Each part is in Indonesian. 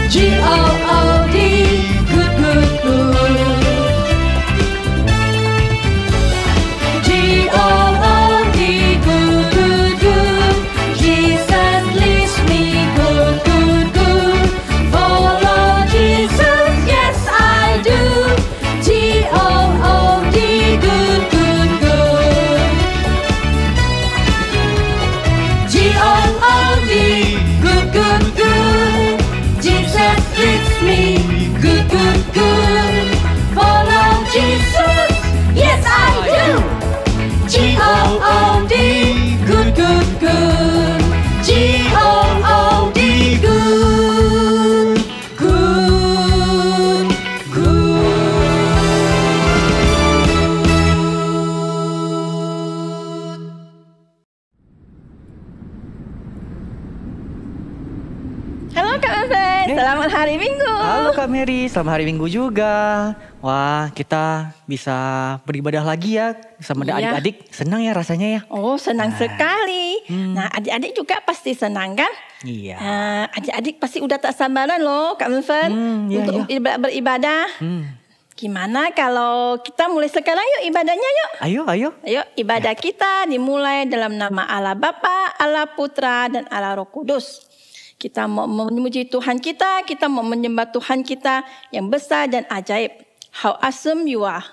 G-O-O-D, good, good, good. G-O-O-D, good, good, good. Jesus leads me, good, good, good. Follow Jesus, yes I do. G-O-O-D, good, good, good. G-O-O-D, good, good, good. Jesus leads me, good, good, good. Follow Jesus, yes I do. G-O-O-D, good, good, good. G-O-O-D, good, good, good. Halo Kak Evan, selamat hari Minggu. Halo Kak Mary, selamat hari Minggu juga. Wah, kita bisa beribadah lagi ya sama Iya. adik-adik. Senang ya rasanya ya. Oh, senang sekali. Nah, adik-adik juga pasti senang kan? Iya. Adik-adik pasti udah tak sabaran loh Kak Evan Iya, untuk beribadah. Gimana kalau kita mulai sekarang yuk ibadahnya yuk. Ayo, ayo. Ayo ibadah kita dimulai dalam nama Allah Bapa, Allah Putra, dan Allah Roh Kudus. Kita mau memuji Tuhan kita mau menyembah Tuhan kita yang besar dan ajaib. How awesome you are.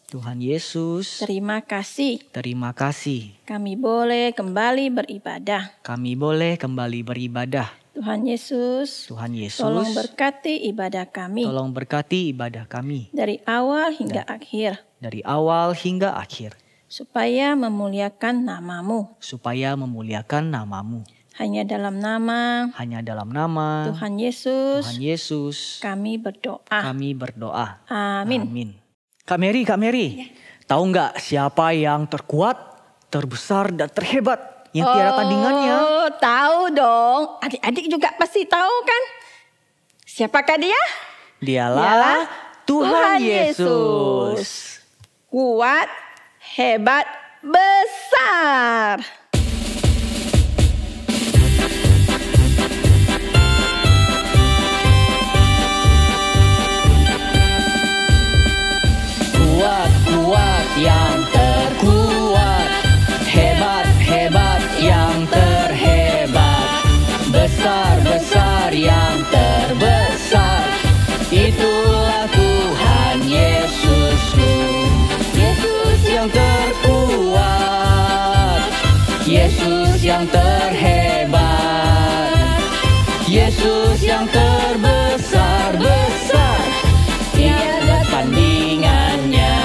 Tuhan Yesus, terima kasih. Terima kasih. Kami boleh kembali beribadah. Kami boleh kembali beribadah. Tuhan Yesus, Tuhan Yesus, tolong berkati ibadah kami tolong berkati ibadah kami dari awal hingga akhir, dari awal hingga akhir, supaya memuliakan nama-Mu. supaya memuliakan nama-Mu. Hanya dalam nama Hanya dalam nama Tuhan Yesus, Tuhan Yesus kami berdoa. kami berdoa. Amin. Amin. Kak Mary, tahu nggak siapa yang terkuat, terbesar, dan terhebat yang tiada tandingannya? Oh, tahu dong. Adik-adik juga pasti tahu kan? Siapakah dia? Dialah Tuhan Yesus. Kuat, hebat, besar. Kuat-kuat yang terkuat, hebat-hebat yang terhebat, besar-besar yang terbesar, itulah Tuhan Yesusku. Yesus yang terkuat, Yesus yang terhebat, Yesus yang terbesar-besar, tiada tandingannya.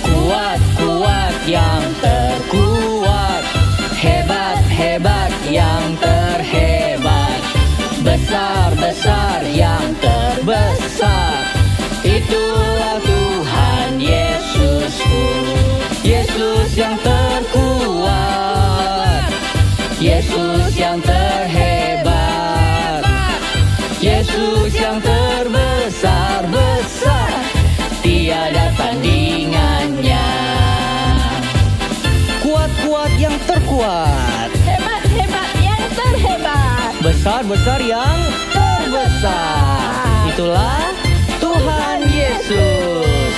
Kuat-kuat yang terkuat, hebat-hebat yang terhebat, besar-besar yang terbesar, itulah Tuhan Yesusku. Yesus yang terkuat, Yesus yang terhebat, Yesus yang terbesar-besar, tiada tandingannya. Kuat-kuat yang terkuat, Hebat-hebat yang terhebat. besar-besar yang terbesar, itulah Tuhan Yesus.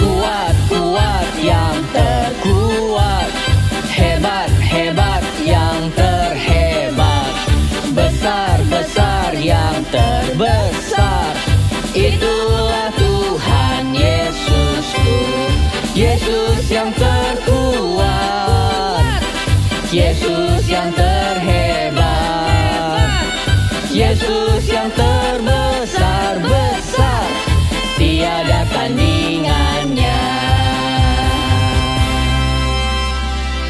Kuat-kuat yang terkuat, hebat-hebat yang terhebat, besar-besar yang terbesar, itulah Tuhan Yesusku. Yesus yang terkuat, Yesus yang terhebat, Yesus yang terbesar-besar, tiada tandingannya.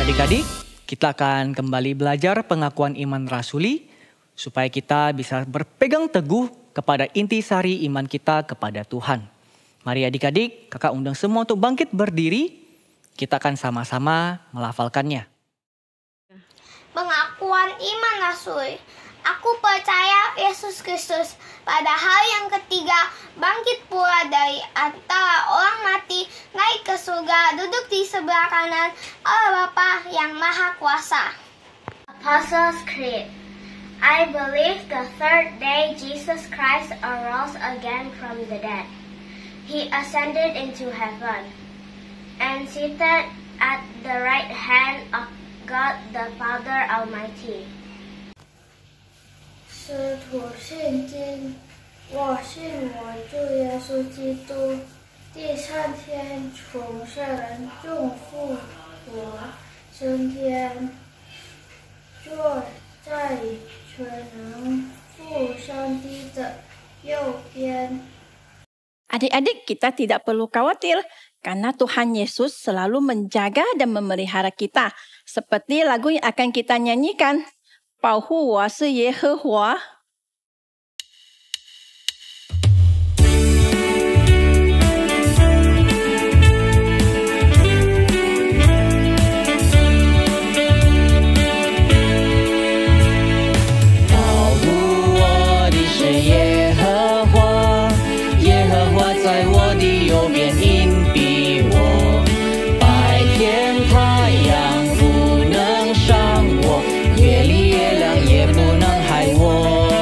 Adik-adik, kita akan kembali belajar pengakuan iman rasuli supaya kita bisa berpegang teguh kepada intisari iman kita kepada Tuhan. Mari adik-adik, kakak undang semua untuk bangkit berdiri. Kita akan sama-sama melafalkannya. Pengakuan iman rasuli. Aku percaya Yesus Kristus pada hari yang ketiga bangkit pula dari antara orang mati, naik ke surga, duduk di sebelah kanan Allah Bapa yang Maha Kuasa. Apostles' Creed. I believe the third day Jesus Christ arose again from the dead. He ascended into heaven and seated at the right hand of God the Father Almighty. 师徒信经，我信我主耶稣基督，第三天从圣人中复活，升天，坐在全能父上帝的右边。 Adik-adik, kita tidak perlu khawatir karena Tuhan Yesus selalu menjaga dan memelihara kita. Seperti lagu yang akan kita nyanyikan. 保护我是耶和华。 也不能害我。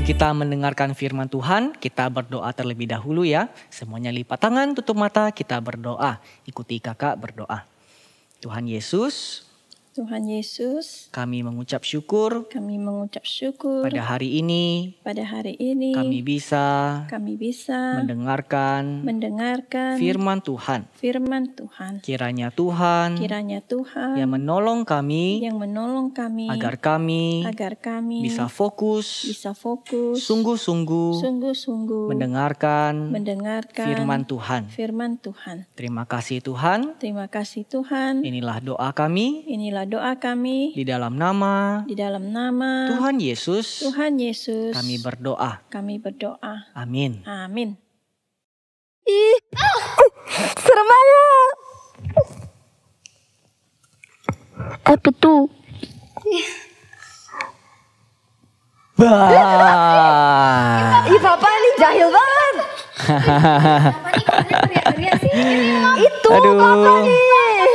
Sebelum kita mendengarkan firman Tuhan, kita berdoa terlebih dahulu ya. Semuanya lipat tangan, tutup mata, kita berdoa. Ikuti kakak berdoa. Tuhan Yesus, Tuhan Yesus, kami mengucap syukur kami mengucap syukur pada hari ini. pada hari ini Kami bisa mendengarkan firman Tuhan. Kiranya Tuhan yang menolong kami agar kami bisa fokus sungguh-sungguh mendengarkan firman Tuhan. Terima kasih Tuhan. Inilah doa kami di dalam nama Tuhan Yesus. Kami berdoa. Amin. Serem banget. Apa tuh? Bah. Ih, papa ini jahil banget. Itu Aduh. papa nih.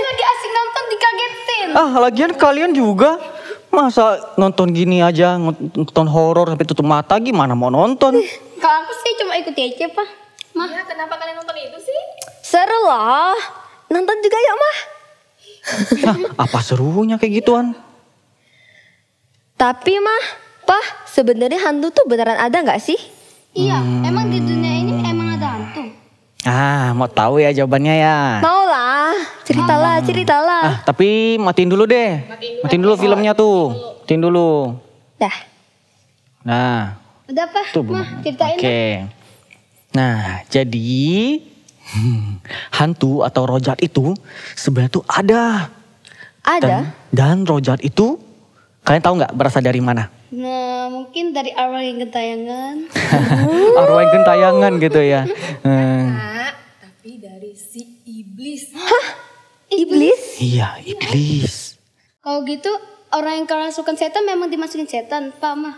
Lagi asik nonton dikagetin. Lagian kalian juga masa nonton gini aja, nonton horor sampai tutup mata, gimana mau nonton? Kalau aku sih cuma ikuti aja, Pak. Mah, Kenapa kalian nonton itu sih? Seru lah. Nonton juga yuk, Mah. Apa serunya kayak gituan? Tapi Mah, Pah, sebenarnya hantu tuh beneran ada nggak sih? iya, emang di dunia ini emang ada hantu. Mau tahu ya jawabannya ya? Mau lah, ceritalah. Tapi matiin dulu deh. Matiin dulu filmnya tuh. Matiin dulu. Dah. Nah, Udah, Pak. tuh. Mah, ceritain. Oke. Nah, jadi hantu atau roh jahat itu sebenarnya tuh ada. Ada? Dan roh jahat itu kalian tahu nggak berasal dari mana? Nah, mungkin dari arwah yang gentayangan. Arwah yang gentayangan gitu ya. Tapi dari si iblis. Iblis? Iya, iblis. Kalau gitu, orang yang kerasukan setan memang dimasukin setan, Pak Mah.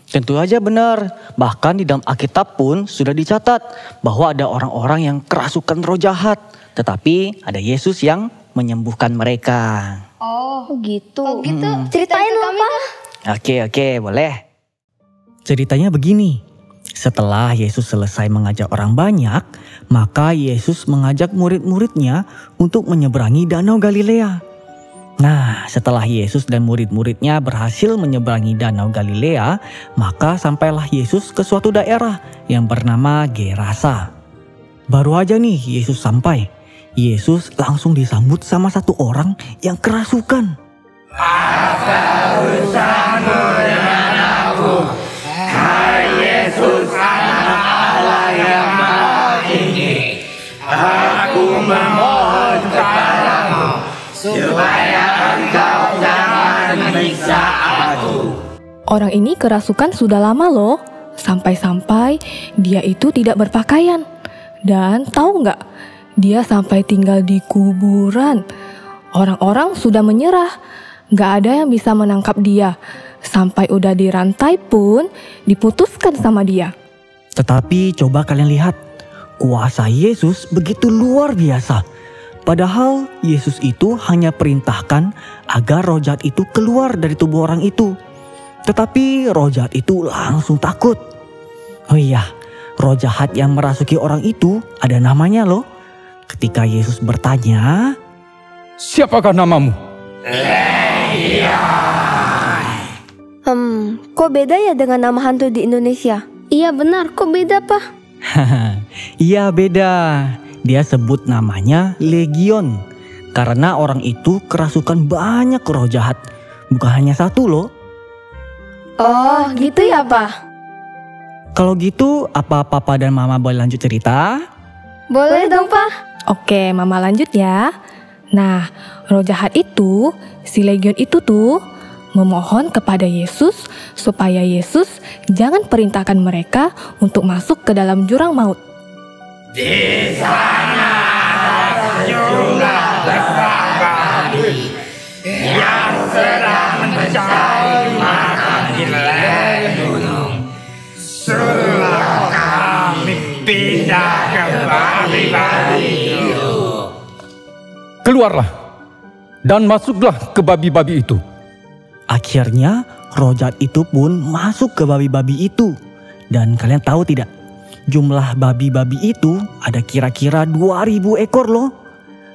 Tentu aja benar. Bahkan di dalam Alkitab pun sudah dicatat bahwa ada orang-orang yang kerasukan roh jahat. Tetapi ada Yesus yang menyembuhkan mereka. Oh, gitu. kalau gitu Ceritain lah, Pak. Oke, boleh. Ceritanya begini. Setelah Yesus selesai mengajak orang banyak, maka Yesus mengajak murid-muridnya untuk menyeberangi Danau Galilea. Nah, setelah Yesus dan murid-muridnya berhasil menyeberangi Danau Galilea, maka sampailah Yesus ke suatu daerah yang bernama Gerasa. Baru aja nih Yesus sampai, Yesus langsung disambut sama satu orang yang kerasukan. Apa urusanmu dengan aku? Hai Yesus, anak Allah yang maha tinggi. Aku memohon kepadamu supaya engkau jangan menyiksa aku. Orang ini kerasukan sudah lama loh. Sampai-sampai dia itu tidak berpakaian. Dan tahu nggak? Dia sampai tinggal di kuburan. Orang-orang sudah menyerah. Nggak ada yang bisa menangkap dia. Sampai udah dirantai pun diputuskan sama dia. Tetapi coba kalian lihat. Kuasa Yesus begitu luar biasa. Padahal Yesus itu hanya perintahkan agar roh jahat itu keluar dari tubuh orang itu. Tetapi roh jahat itu langsung takut. Oh iya, roh jahat yang merasuki orang itu ada namanya loh. Ketika Yesus bertanya, "Siapakah namamu?" Kok beda ya dengan nama hantu di Indonesia? iya benar, kok beda, Pak? Iya beda. Dia sebut namanya Legion. Karena orang itu kerasukan banyak roh jahat. Bukan hanya satu loh. Oh, gitu ya, Pak? Kalau gitu, apa Papa dan Mama boleh lanjut cerita? Boleh dong, Pak. Oke, Mama lanjut ya. Nah, roh jahat itu, si Legion itu tuh memohon kepada Yesus supaya Yesus jangan perintahkan mereka untuk masuk ke dalam jurang maut. Di sana ada sejumlah babi yang sedang mencari makan di lereng gunung. Suruh kami pindah ke babi-babi itu. Keluarlah dan masuklah ke babi-babi itu. Akhirnya roh jahat itu pun masuk ke babi-babi itu. Dan kalian tahu tidak, jumlah babi-babi itu ada kira-kira 2000 ekor loh.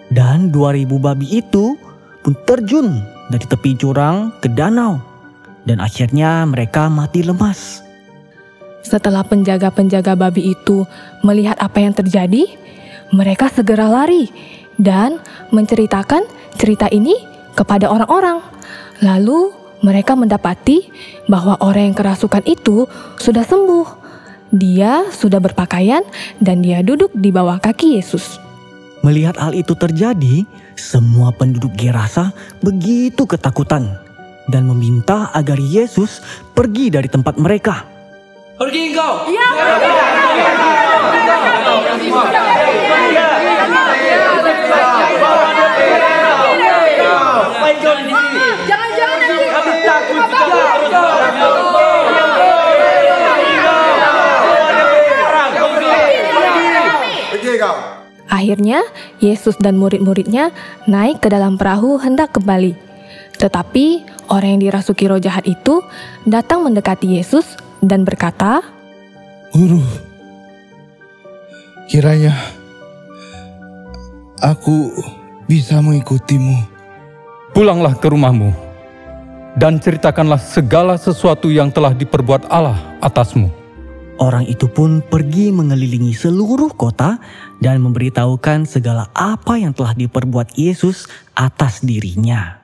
Dan 2000 babi itu pun terjun dari tepi jurang ke danau. Dan akhirnya mereka mati lemas. Setelah penjaga-penjaga babi itu melihat apa yang terjadi, mereka segera lari dan menceritakan cerita ini kepada orang-orang. Lalu mereka mendapati bahwa orang yang kerasukan itu sudah sembuh. Dia sudah berpakaian dan dia duduk di bawah kaki Yesus. Melihat hal itu terjadi, semua penduduk Gerasa begitu ketakutan dan meminta agar Yesus pergi dari tempat mereka. Pergi engkau! Jangan-jangan nanti Kami takut Akhirnya, Yesus dan murid-muridnya naik ke dalam perahu hendak kembali. Tetapi orang yang dirasuki roh jahat itu datang mendekati Yesus dan berkata, "Guru, kiranya aku bisa mengikutimu." Pulanglah ke rumahmu dan ceritakanlah segala sesuatu yang telah diperbuat Allah atasmu. Orang itu pun pergi mengelilingi seluruh kota dan memberitahukan segala apa yang telah diperbuat Yesus atas dirinya.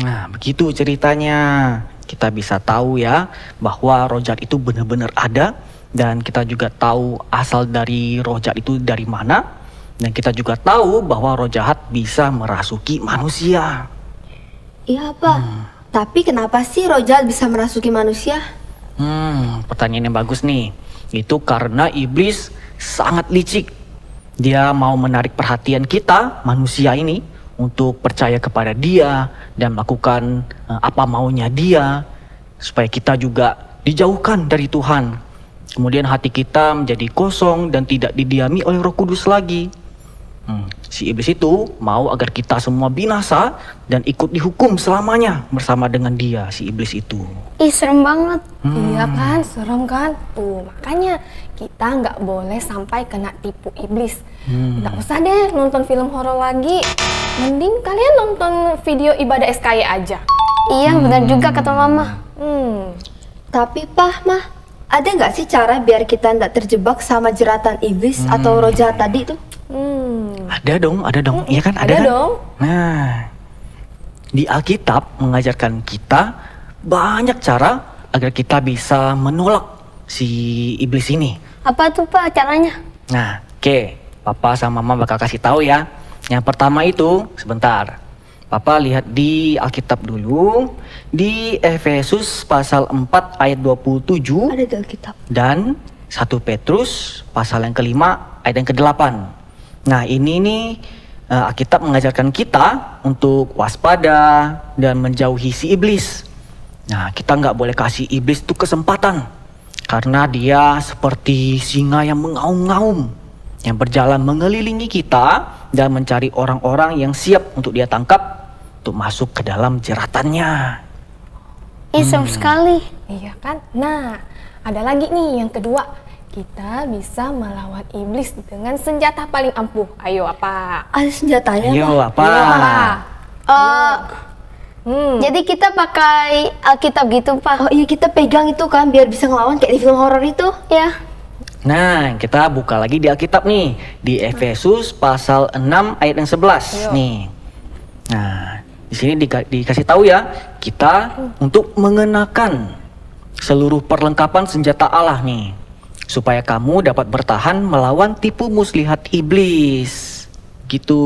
Nah, begitu ceritanya. Kita bisa tahu ya bahwa roh jahat itu benar-benar ada, dan kita juga tahu asal dari roh jahat itu dari mana, dan kita juga tahu bahwa roh jahat bisa merasuki manusia. Iya, Pak. Tapi kenapa sih roh jahat bisa merasuki manusia? Pertanyaan yang bagus nih. Itu karena iblis sangat licik. Dia mau menarik perhatian kita, manusia ini, untuk percaya kepada dia dan melakukan apa maunya dia, supaya kita juga dijauhkan dari Tuhan. Kemudian hati kita menjadi kosong dan tidak didiami oleh Roh Kudus lagi. Si iblis itu mau agar kita semua binasa dan ikut dihukum selamanya bersama dengan dia, si iblis itu. Ih, serem banget. Iya kan, serem kan? Tuh, makanya kita nggak boleh sampai kena tipu iblis. Nggak usah deh nonton film horor lagi. Mending kalian nonton video ibadah SKY aja. Iya, benar juga kata Mama. Tapi Pak, Mah, ada nggak sih cara biar kita nggak terjebak sama jeratan iblis atau roh jahat tadi tuh? Ada dong, iya kan? Ada kan? dong. Nah, di Alkitab mengajarkan kita banyak cara agar kita bisa menolak si iblis ini. Apa tuh Pak caranya? Nah, oke, Papa sama Mama bakal kasih tahu ya. Yang pertama itu, sebentar. Papa lihat di Alkitab dulu, di Efesus pasal 4 ayat 27. Ada di Alkitab. Dan 1 Petrus pasal yang kelima ayat yang ke-8. Nah, ini nih Alkitab mengajarkan kita untuk waspada dan menjauhi si iblis. Nah, kita nggak boleh kasih iblis itu kesempatan, karena dia seperti singa yang mengaum-ngaum, yang berjalan mengelilingi kita dan mencari orang-orang yang siap untuk dia tangkap untuk masuk ke dalam jeratannya. Serem sekali. Iya kan? Nah, ada lagi nih yang kedua. Kita bisa melawan iblis dengan senjata paling ampuh. Ayo, apa? Ada senjatanya, Ayo, Pak? apa? Jadi kita pakai Alkitab gitu, Pak. Oh iya, kita pegang itu kan biar bisa ngelawan kayak di film horor itu. Ya. Nah, kita buka lagi di Alkitab nih, di Efesus pasal 6 ayat yang 11 nih. Nah, di sini dikasih tahu ya, kita untuk mengenakan seluruh perlengkapan senjata Allah nih, supaya kamu dapat bertahan melawan tipu muslihat iblis. Gitu.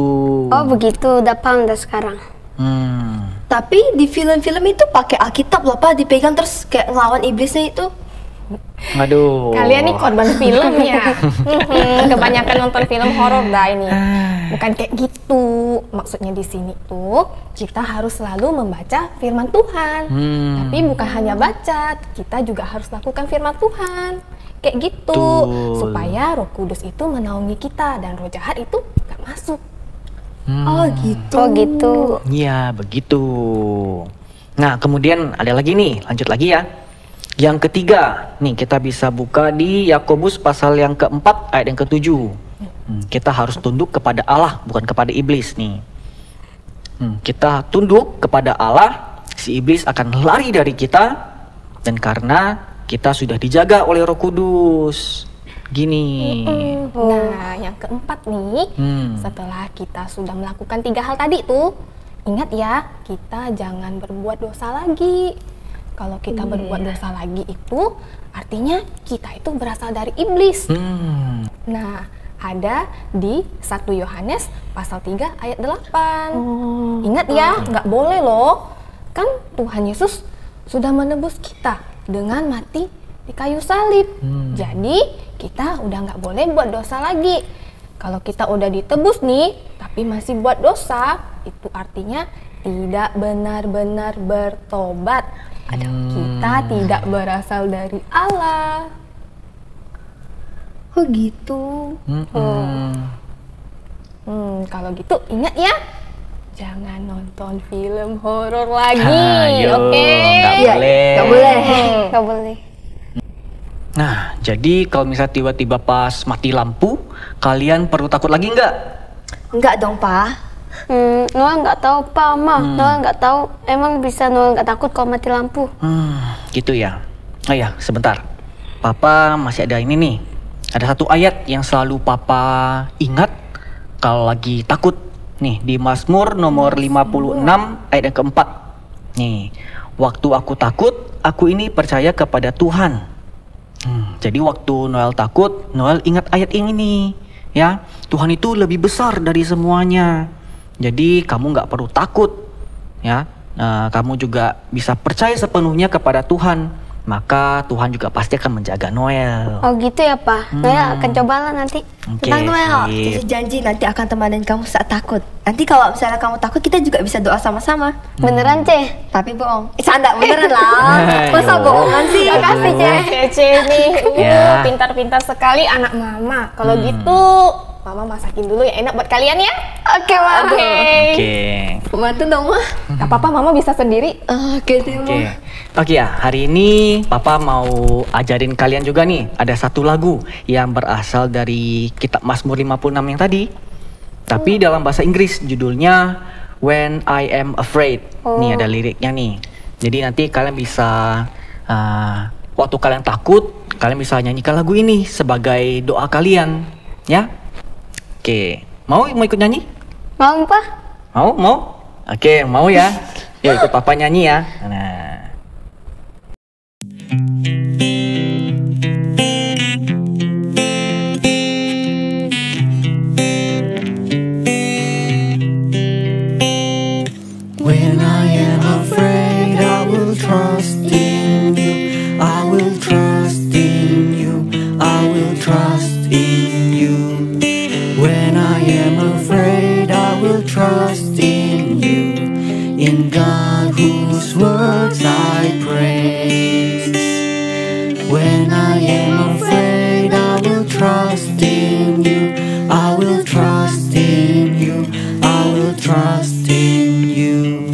Oh begitu, udah paham dah sekarang. Tapi di film-film itu pakai Alkitab loh, Pak, dipegang terus kayak ngelawan iblisnya itu. Aduh. Kalian nih korban filmnya. Kebanyakan nonton film horor dah ini. Bukan kayak gitu. Maksudnya di sini tuh kita harus selalu membaca firman Tuhan. Tapi bukan hanya baca, kita juga harus lakukan firman Tuhan. Kayak gitu, supaya Roh Kudus itu menaungi kita dan roh jahat itu gak masuk. Oh gitu. Oh gitu. Iya, begitu. Nah, kemudian ada lagi nih, lanjut lagi ya. Yang ketiga, nih kita bisa buka di Yakobus pasal yang keempat ayat yang ke-7. Kita harus tunduk kepada Allah, bukan kepada iblis nih. Kita tunduk kepada Allah, si iblis akan lari dari kita, dan karena kita sudah dijaga oleh Roh Kudus. Gini. Nah, yang keempat nih, setelah kita sudah melakukan 3 hal tadi tuh, ingat ya, kita jangan berbuat dosa lagi. Kalau kita berbuat dosa lagi itu artinya kita itu berasal dari iblis. Nah, ada di 1 Yohanes pasal 3 ayat 8. Ingat ya, nggak boleh loh. Kan Tuhan Yesus sudah menebus kita dengan mati di kayu salib. Jadi kita udah nggak boleh buat dosa lagi. Kalau kita udah ditebus nih, tapi masih buat dosa, itu artinya tidak benar-benar bertobat. Kita tidak berasal dari Allah. Oh gitu. Kalau gitu ingat ya, jangan nonton film horor lagi, oke? Nggak boleh. Nggak boleh. Nah, jadi kalau misalnya tiba-tiba pas mati lampu, kalian perlu takut lagi nggak? Enggak dong, Pak. Noah nggak tahu Pak, Noah nggak tahu. Emang bisa Noah nggak takut kalau mati lampu? Gitu ya. Oh ya, sebentar. Papa masih ada ini nih. Ada satu ayat yang selalu Papa ingat kalau lagi takut. Nih, di Mazmur nomor 56 ayat yang keempat. Nih, waktu aku takut, aku ini percaya kepada Tuhan. Jadi waktu Noel takut, Noel ingat ayat ini nih. Ya, Tuhan itu lebih besar dari semuanya. Jadi kamu nggak perlu takut, ya. Kamu juga bisa percaya sepenuhnya kepada Tuhan. Maka Tuhan juga pasti akan menjaga Noel. Oh gitu ya Pak. Noel akan cobalah nanti. Tenang Noel, Cici janji nanti akan temanin kamu saat takut. Nanti kalau misalnya kamu takut, kita juga bisa doa sama-sama. Beneran Ceh? Tapi bohong. Canda beneran lah. Masa bohongan sih? Makasih Ceh nih. Pintar-pintar sekali anak mama. Kalau gitu Mama masakin dulu yang enak buat kalian ya. Oke, Mama. Bantu dong, Mah. Gak apa-apa, Mama bisa sendiri. Oke ya, hari ini Papa mau ajarin kalian juga nih. Ada satu lagu yang berasal dari kitab Mazmur 56 yang tadi. Tapi dalam bahasa Inggris judulnya When I Am Afraid. Nih ada liriknya nih. Jadi nanti kalian bisa, waktu kalian takut, kalian bisa nyanyikan lagu ini sebagai doa kalian. Ya? Oke, mau ikut nyanyi? Mau Pak? Mau? Oke, mau ya. Yuk ikut Papa nyanyi ya. Nah. When I am afraid, I will trust in you. I will trust in you. I will trust in you. When I am afraid, I will trust in you, in God whose words I praise. When I am afraid, I will trust in you. I will trust in you. I will trust in you.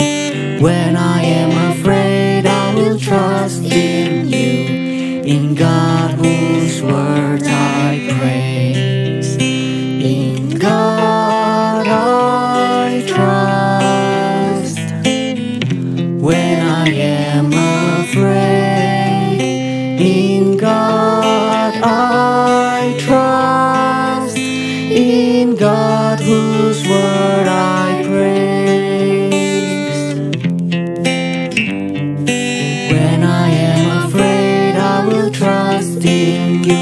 When I am afraid, I will trust in you, in God whose words I praise. In God I trust. When I am afraid, in God I trust. In God whose word I praise. When I am afraid, I will trust in you.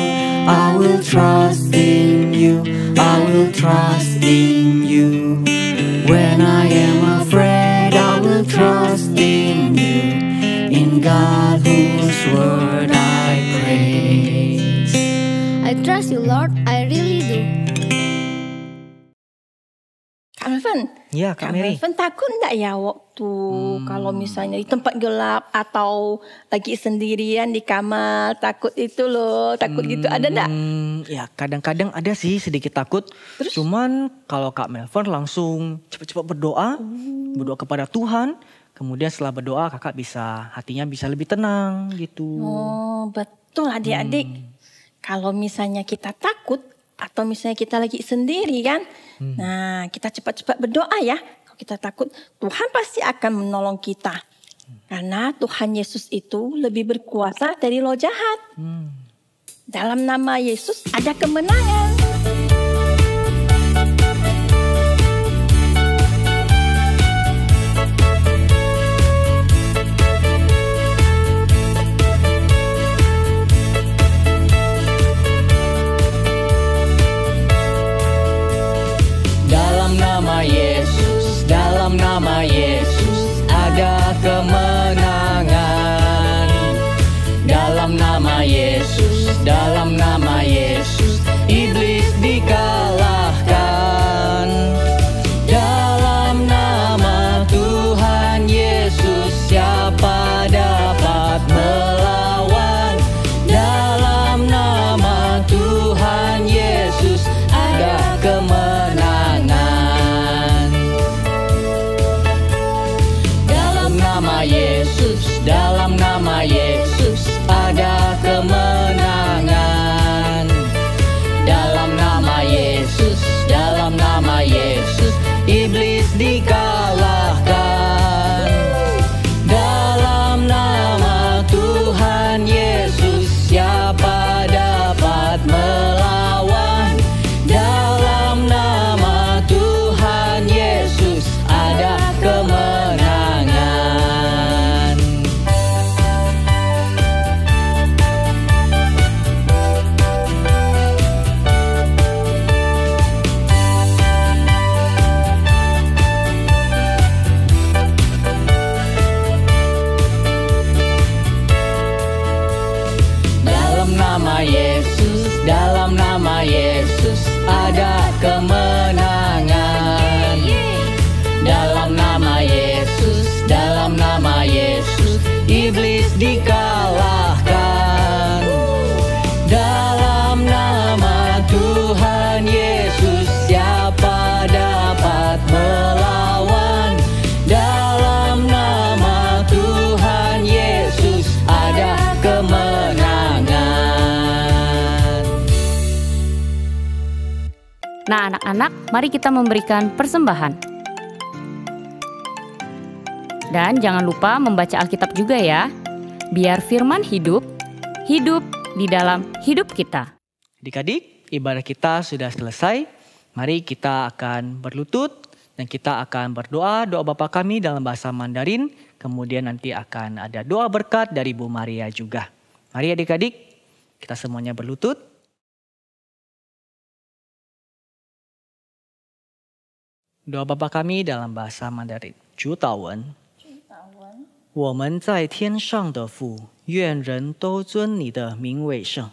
I will trust in you. I will trust in you. When I am afraid, I will trust in you, in God whose word I praise. I trust you, Lord, I really do. Kak Melvin, Ya, Kak Mary. Melvin takut nggak ya waktu kalau misalnya di tempat gelap atau lagi sendirian di kamar, takut itu loh, takut gitu, ada nggak? Ya kadang-kadang ada sih sedikit takut. Cuman kalau Kak Melvin langsung cepat-cepat berdoa kepada Tuhan. Kemudian setelah berdoa kakak hatinya bisa lebih tenang gitu. Oh, betul adik-adik. Kalau misalnya kita takut atau misalnya kita lagi sendiri kan. Nah, kita cepat-cepat berdoa ya. Kalau kita takut, Tuhan pasti akan menolong kita. Karena Tuhan Yesus itu lebih berkuasa dari roh jahat. Dalam nama Yesus ada kemenangan. Dalam nama Yesus ada kemenangan. Dalam nama Yesus iblis dikalahkan. Dalam nama Tuhan Yesus siapa dapat melawan? Dalam nama Tuhan Yesus ada kemenangan. Dalam nama Yesus ada kemenangan. Dalam nama Yesus iblis dikalahkan. Dalam nama Tuhan Yesus siapa dapat melawan? Dalam nama Tuhan Yesus ada kemenangan. Dalam nama Yesus ada kemenangan. Dalam nama Yesus iblis dikalahkan. Dalam nama Tuhan Yesus siapa dapat melawan? Dalam nama Tuhan Yesus ada kemenangan. Nah, anak-anak, mari kita memberikan persembahan. Dan jangan lupa membaca Alkitab juga ya. Biar firman hidup di dalam hidup kita. Adik-adik, ibadah kita sudah selesai. Mari kita akan berlutut dan kita akan berdoa doa Bapa kami dalam bahasa Mandarin. Kemudian nanti akan ada doa berkat dari Bu Maria juga. Mari adik-adik, kita semuanya berlutut. Doa Bapa kami dalam bahasa Mandarin. 主祷文，我们在天上的父，愿人都尊你的名为圣，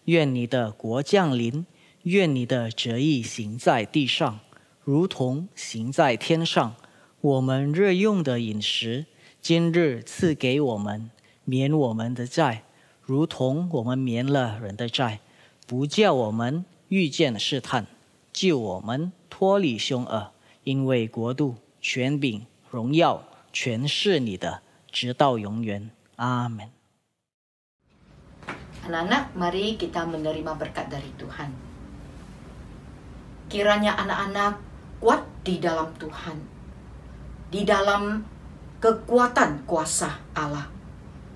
愿你的国降临，愿你的旨意行在地上，如同行在天上。我们日用的饮食，今日赐给我们，免我们的债，如同我们免了人的债，不叫我们遇见试探，救我们脱离凶恶。因为国度、权柄、荣耀，全是你的，直到永远。阿门。 Anak-anak, mari kita menerima berkat dari Tuhan. Kiranya anak-anak kuat di dalam Tuhan, di dalam kekuatan kuasa Allah.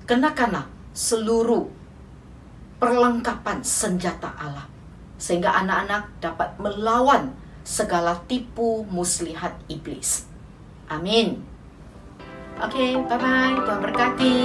Kenakanlah seluruh perlengkapan senjata Allah, sehingga anak-anak dapat melawan segala tipu muslihat iblis. Amin. Oke, bye-bye. Tuhan berkati.